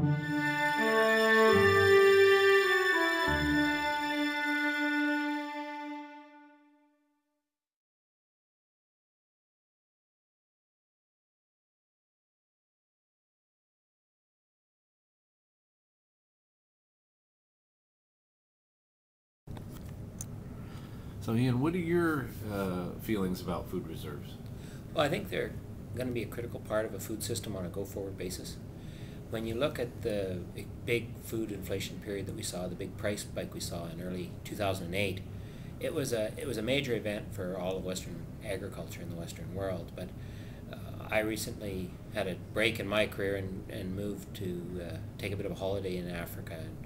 So, Ian, what are your feelings about food reserves? Well, I think they're going to be a critical part of a food system on a go-forward basis. When you look at the big food inflation period that we saw, the big price spike we saw in early 2008, it was a major event for all of Western agriculture in the Western world. But I recently had a break in my career and moved to take a bit of a holiday in Africa. And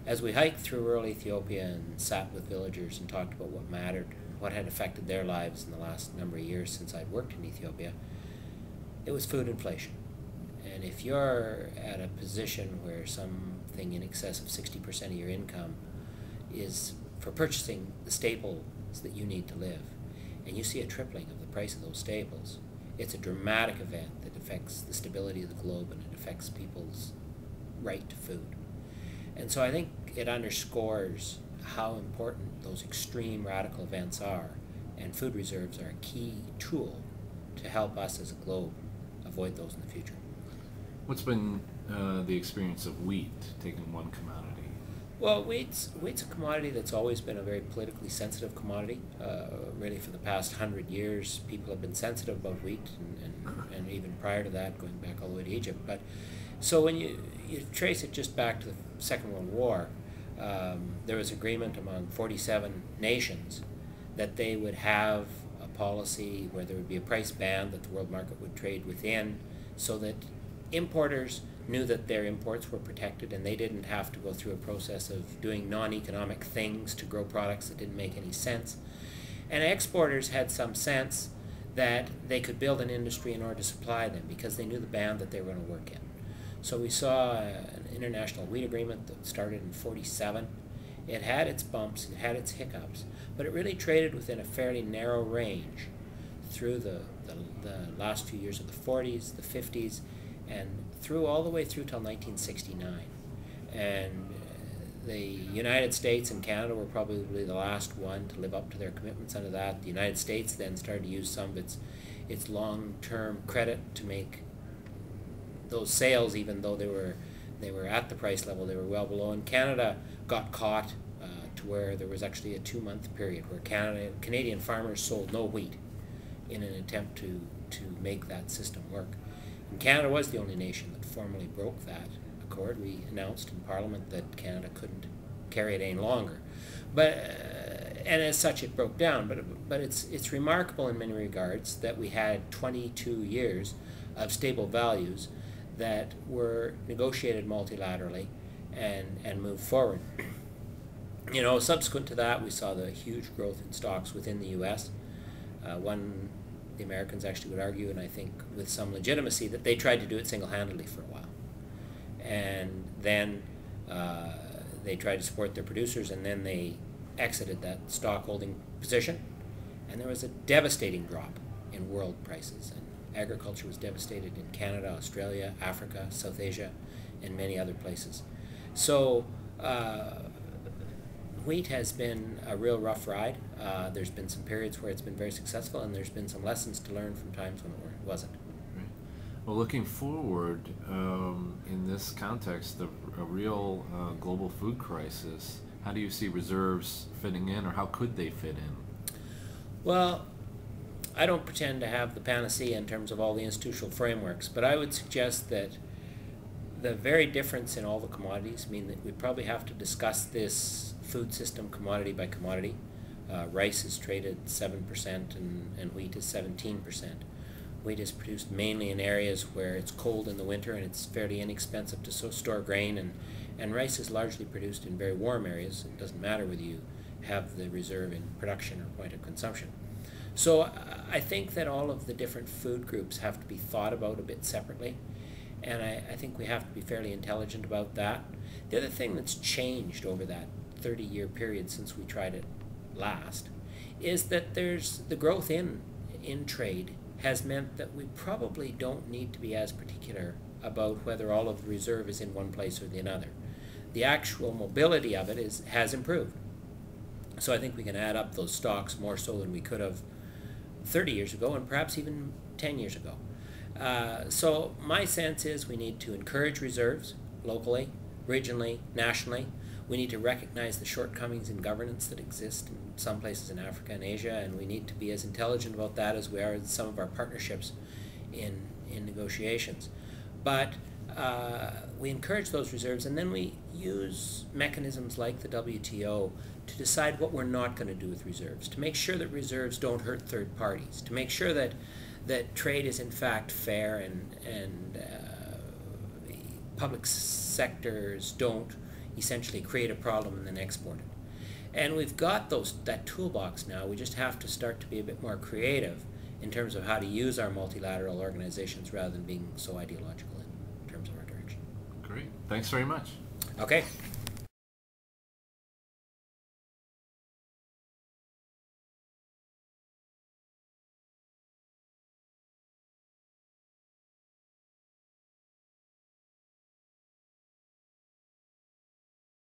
as we hiked through rural Ethiopia and sat with villagers and talked about what mattered, what had affected their lives in the last number of years since I'd worked in Ethiopia, it was food inflation. And if you're at a position where something in excess of 60% of your income is for purchasing the staples that you need to live, and you see a tripling of the price of those staples, it's a dramatic event that affects the stability of the globe and it affects people's right to food. And so I think it underscores how important those extreme radical events are, and food reserves are a key tool to help us as a globe avoid those in the future. What's been the experience of wheat, taking one commodity? Well, wheat's a commodity that's always been a very politically sensitive commodity. Really, for the past 100 years, people have been sensitive about wheat, and even prior to that, going back all the way to Egypt. But so when you trace it just back to the Second World War, there was agreement among 47 nations that they would have a policy where there would be a price band that the world market would trade within, so that importers knew that their imports were protected and they didn't have to go through a process of doing non-economic things to grow products that didn't make any sense. And exporters had some sense that they could build an industry in order to supply them because they knew the band that they were going to work in. So we saw an international wheat agreement that started in 47. It had its bumps, it had its hiccups, but it really traded within a fairly narrow range through the last few years of the 40s, the 50s, and through all the way through till 1969. And the United States and Canada were probably the last one to live up to their commitments under that. The United States then started to use some of its long-term credit to make those sales, even though they were at the price level, they were well below. And Canada got caught to where there was actually a 2-month period where Canadian farmers sold no wheat in an attempt to make that system work. And Canada was the only nation that formally broke that accord. We announced in Parliament that Canada couldn't carry it any longer, and as such it broke down. But it's remarkable in many regards that we had 22 years of stable values that were negotiated multilaterally and moved forward. You know, subsequent to that, we saw the huge growth in stocks within the U.S. The Americans actually would argue, and I think with some legitimacy, that they tried to do it single-handedly for a while. And then they tried to support their producers, and then they exited that stock-holding position. And there was a devastating drop in world prices. And agriculture was devastated in Canada, Australia, Africa, South Asia, and many other places. So wheat has been a real rough ride. There's been some periods where it's been very successful, and there's been some lessons to learn from times when it wasn't. Right. Well, looking forward, in this context, a real global food crisis, how do you see reserves fitting in, or how could they fit in? Well, I don't pretend to have the panacea in terms of all the institutional frameworks, but I would suggest that the very difference in all the commodities mean that we probably have to discuss this food system commodity by commodity. Rice is traded 7% and wheat is 17%. Wheat is produced mainly in areas where it's cold in the winter and it's fairly inexpensive to store grain, and rice is largely produced in very warm areas. It doesn't matter whether you have the reserve in production or point of consumption. So I think that all of the different food groups have to be thought about a bit separately, and I think we have to be fairly intelligent about that. The other thing that's changed over that 30-year period since we tried it last is that there's the growth in trade has meant that we probably don't need to be as particular about whether all of the reserve is in one place or the other. The actual mobility of it has improved. So I think we can add up those stocks more so than we could have 30 years ago and perhaps even 10 years ago. So my sense is we need to encourage reserves locally, regionally, nationally. We need to recognize the shortcomings in governance that exist in some places in Africa and Asia, and we need to be as intelligent about that as we are in some of our partnerships in negotiations. But we encourage those reserves, and then we use mechanisms like the WTO to decide what we're not going to do with reserves, to make sure that reserves don't hurt third parties, to make sure that trade is in fact fair and public sectors don't essentially create a problem and then export it. And we've got that toolbox now. We just have to start to be a bit more creative in terms of how to use our multilateral organizations rather than being so ideological in terms of our direction. Great. Thanks very much. Okay.